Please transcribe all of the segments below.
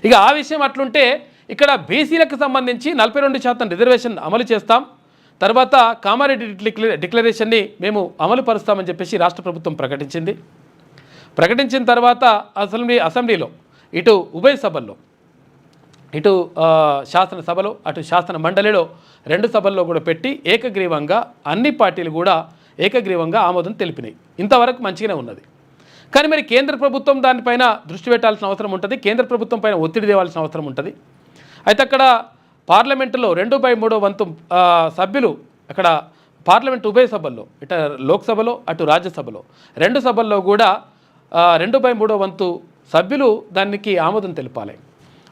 ఇక ఆ విషయం అట్లుంటే ఇక్కడ బీసీలకు సంబంధించి 42% రిజర్వేషన్ అమలు చేస్తాం, తర్వాత కామారెడ్డి డిక్లరేషన్ని మేము అమలు పరుస్తామని చెప్పేసి రాష్ట్ర ప్రభుత్వం ప్రకటించింది. ప్రకటించిన తర్వాత అసెంబ్లీలో ఇటు ఉభయ సభల్లో, ఇటు శాసనసభలో అటు శాసన మండలిలో 2 సభల్లో కూడా పెట్టి ఏకగ్రీవంగా అన్ని పార్టీలు కూడా ఏకగ్రీవంగా ఆమోదం తెలిపినాయి. ఇంతవరకు మంచిగానే ఉన్నది. కానీ మరి కేంద్ర ప్రభుత్వం దానిపైన దృష్టి పెట్టాల్సిన అవసరం ఉంటుంది, కేంద్ర ప్రభుత్వం పైన ఒత్తిడి తేవాల్సిన అవసరం ఉంటుంది. అయితే అక్కడ పార్లమెంటులో 2/3 వంతు సభ్యులు అక్కడ పార్లమెంట్ ఉభయ సభల్లో ఇటు లోక్సభలో అటు రాజ్యసభలో 2 సభల్లో కూడా 2/3 వంతు సభ్యులు దానికి ఆమోదం తెలిపాలి.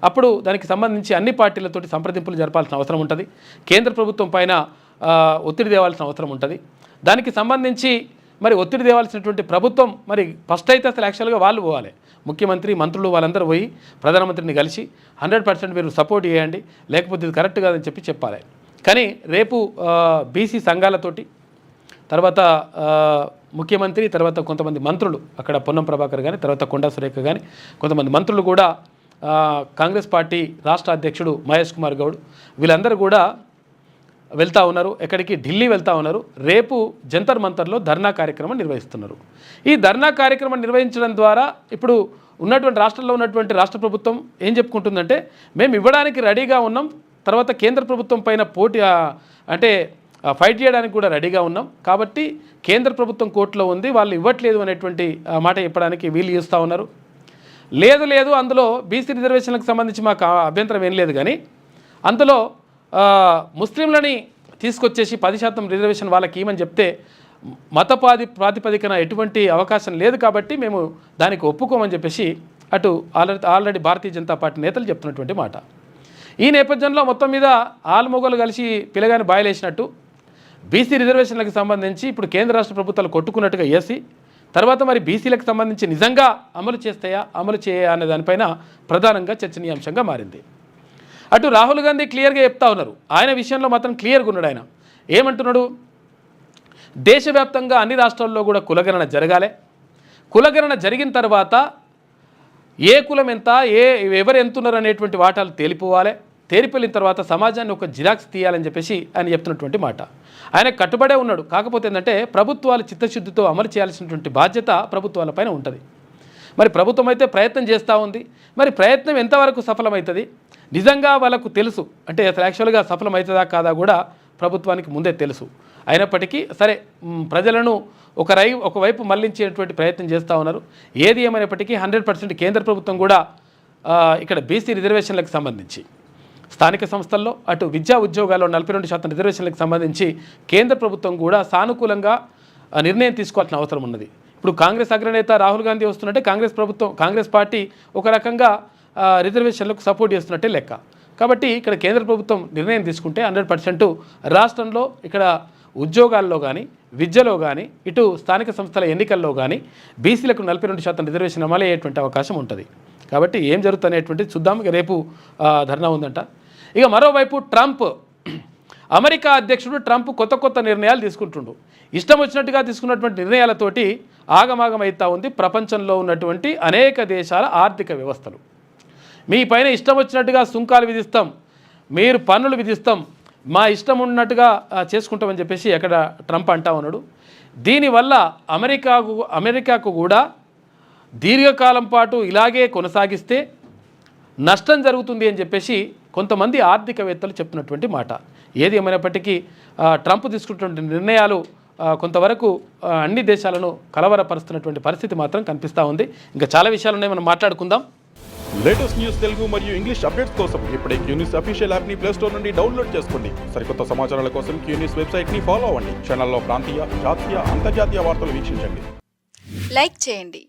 అప్పుడు దానికి సంబంధించి అన్ని పార్టీలతోటి సంప్రదింపులు జరపాల్సిన అవసరం ఉంటుంది, కేంద్ర ప్రభుత్వం పైన ఒత్తిడి తేవాల్సిన అవసరం ఉంటుంది. దానికి సంబంధించి మరి ఒత్తిడి తేవాల్సినటువంటి ప్రభుత్వం మరి ఫస్ట్ అయితే అసలు యాక్చువల్గా వాళ్ళు పోవాలి, ముఖ్యమంత్రి మంత్రులు వాళ్ళందరూ పోయి ప్రధానమంత్రిని కలిసి 100% మీరు సపోర్ట్ చేయండి, లేకపోతే ఇది కరెక్ట్ కాదని చెప్పాలి. కానీ రేపు బీసీ సంఘాలతోటి తర్వాత ముఖ్యమంత్రి తర్వాత కొంతమంది మంత్రులు అక్కడ పొన్నం ప్రభాకర్ కానీ తర్వాత కొండా సురేఖ కానీ కొంతమంది మంత్రులు కూడా కాంగ్రెస్ పార్టీ రాష్ట్ర అధ్యక్షుడు మహేష్ కుమార్ గౌడ్ వీళ్ళందరూ కూడా వెళ్తూ ఉన్నారు. ఎక్కడికి? ఢిల్లీ వెళ్తూ ఉన్నారు. రేపు జంతర్ మంతర్లో ధర్నా కార్యక్రమం నిర్వహిస్తున్నారు. ఈ ధర్నా కార్యక్రమం నిర్వహించడం ద్వారా ఇప్పుడు ఉన్నటువంటి రాష్ట్రంలో ఉన్నటువంటి రాష్ట్ర ప్రభుత్వం ఏం చెప్పుకుంటుందంటే మేము ఇవ్వడానికి రెడీగా ఉన్నాం, తర్వాత కేంద్ర ప్రభుత్వం పైన పోటీ అంటే ఫైట్ చేయడానికి కూడా రెడీగా ఉన్నాం, కాబట్టి కేంద్ర ప్రభుత్వం కోర్టులో ఉంది, వాళ్ళు ఇవ్వట్లేదు అనేటువంటి మాట చెప్పడానికి వీళ్ళు చేస్తూ ఉన్నారు. లేదు అందులో బీసీ రిజర్వేషన్లకు సంబంధించి మాకు అభ్యంతరం ఏం లేదు, కానీ అందులో ముస్లింలని తీసుకొచ్చేసి 10% రిజర్వేషన్ వాళ్ళకి ఇవ్వమని చెప్తే మత ప్రాతిపదికన ఎటువంటి అవకాశం లేదు, కాబట్టి మేము దానికి ఒప్పుకోమని చెప్పేసి అటు ఆల్రెడీ భారతీయ జనతా పార్టీ నేతలు చెప్తున్నటువంటి మాట. ఈ నేపథ్యంలో మొత్తం మీద ఆల్మొగలు కలిసి పిల్లగాని బాయలేసినట్టు బీసీ రిజర్వేషన్లకు సంబంధించి ఇప్పుడు కేంద్ర రాష్ట్ర ప్రభుత్వాలు కొట్టుకున్నట్టుగా ఏసీ తర్వాత మరి బీసీలకు సంబంధించి నిజంగా అమలు చేస్తాయా అమలు చేయా అనే దానిపైన ప్రధానంగా చర్చనీయాంశంగా మారింది. అటు రాహుల్ గాంధీ క్లియర్గా చెప్తా ఉన్నారు, ఆయన విషయంలో మాత్రం క్లియర్గా ఉన్నాడు. ఆయన ఏమంటున్నాడు? దేశవ్యాప్తంగా అన్ని రాష్ట్రాల్లో కూడా కులగణన జరగాలి, కులగణన జరిగిన తర్వాత ఏ కులం ఎంత ఎవరు ఎంతున్నారు అనేటువంటి వాటాలు తేలిపోవాలి, తేలిపోయిన తర్వాత సమాజాన్ని ఒక జిరాక్స్ తీయాలని చెప్పేసి ఆయన చెప్తున్నటువంటి మాట. ఆయన కట్టుబడే ఉన్నాడు. కాకపోతే ఏంటంటే ప్రభుత్వాలు చిత్తశుద్ధితో అమలు చేయాల్సినటువంటి బాధ్యత ప్రభుత్వాలపైన ఉంటుంది. మరి ప్రభుత్వం అయితే ప్రయత్నం చేస్తూ ఉంది, మరి ప్రయత్నం ఎంతవరకు సఫలమవుతుంది నిజంగా వాళ్ళకు తెలుసు, అంటే అసలు యాక్చువల్గా సఫలమవుతుందా కాదా కూడా ప్రభుత్వానికి ముందే తెలుసు. అయినప్పటికీ సరే ప్రజలను ఒకవైపు మళ్లించేటువంటి ప్రయత్నం చేస్తూ ఉన్నారు. ఏది ఏమైనప్పటికీ 100% కేంద్ర ప్రభుత్వం కూడా ఇక్కడ బీసీ రిజర్వేషన్లకు సంబంధించి స్థానిక సంస్థల్లో అటు విద్యా ఉద్యోగాల్లో 42% రిజర్వేషన్లకు సంబంధించి కేంద్ర ప్రభుత్వం కూడా సానుకూలంగా నిర్ణయం తీసుకోవాల్సిన అవసరం ఉన్నది. ఇప్పుడు కాంగ్రెస్ అగ్రనేత రాహుల్ గాంధీ వస్తున్నట్టే కాంగ్రెస్ పార్టీ ఒక రకంగా రిజర్వేషన్లకు సపోర్ట్ చేస్తున్నట్టే లెక్క. కాబట్టి ఇక్కడ కేంద్ర ప్రభుత్వం నిర్ణయం తీసుకుంటే 100% రాష్ట్రంలో ఇక్కడ ఉద్యోగాల్లో కానీ విద్యలో కానీ ఇటు స్థానిక సంస్థల ఎన్నికల్లో కానీ బీసీలకు 42% రిజర్వేషన్ అమలు అయ్యేటువంటి అవకాశం ఉంటుంది. కాబట్టి ఏం జరుగుతుందనేటువంటిది చూద్దాం. ఇక రేపు ధర్నా ఉందంట. ఇక మరోవైపు అమెరికా అధ్యక్షుడు ట్రంప్ కొత్త నిర్ణయాలు తీసుకుంటుండు. ఇష్టం వచ్చినట్టుగా తీసుకున్నటువంటి నిర్ణయాలతోటి ఆగమాగం అవుతా ఉంది ప్రపంచంలో ఉన్నటువంటి అనేక దేశాల ఆర్థిక వ్యవస్థలు. మీ పైన ఇష్టం వచ్చినట్టుగా సుంకాలు విధిస్తాం, మీరు పన్నులు విధిస్తాం, మా ఇష్టం ఉన్నట్టుగా చేసుకుంటామని చెప్పేసి అక్కడ ట్రంప్ అంటా ఉన్నాడు. దీనివల్ల అమెరికాకు కూడా దీర్ఘకాలం పాటు ఇలాగే కొనసాగిస్తే నష్టం జరుగుతుంది అని చెప్పేసి కొంతమంది ఆర్థికవేత్తలు చెప్తున్నటువంటి మాట. ఏది ఏమైనప్పటికీ ట్రంప్ తీసుకున్నటువంటి నిర్ణయాలు కొంతవరకు అన్ని దేశాలను కలవరపరుస్తున్నటువంటి పరిస్థితి మాత్రం కనిపిస్తూ ఉంది. ఇంకా చాలా విషయాలు ఉన్నాయి, మనం మాట్లాడుకుందాం. లేటెస్ట్ న్యూస్ తెలుగు మరియు ఇంగ్లీష్ అప్డేట్స్ కోసం ఇప్పుడే క్యూన్యూస్ అఫీషియల్ యాప్ని ప్లే స్టోర్ నుండి డౌన్లోడ్ చేసుకోండి. సరికొత్త సమాచారాల కోసం క్యూన్యూస్ వెబ్సైట్ని ఫాలో అవ్వండి. ఛానల్లో ప్రాంతీయ, జాతీయ, అంతర్జాతీయ వార్తలు వీక్షించండి. లైక్ చేయండి.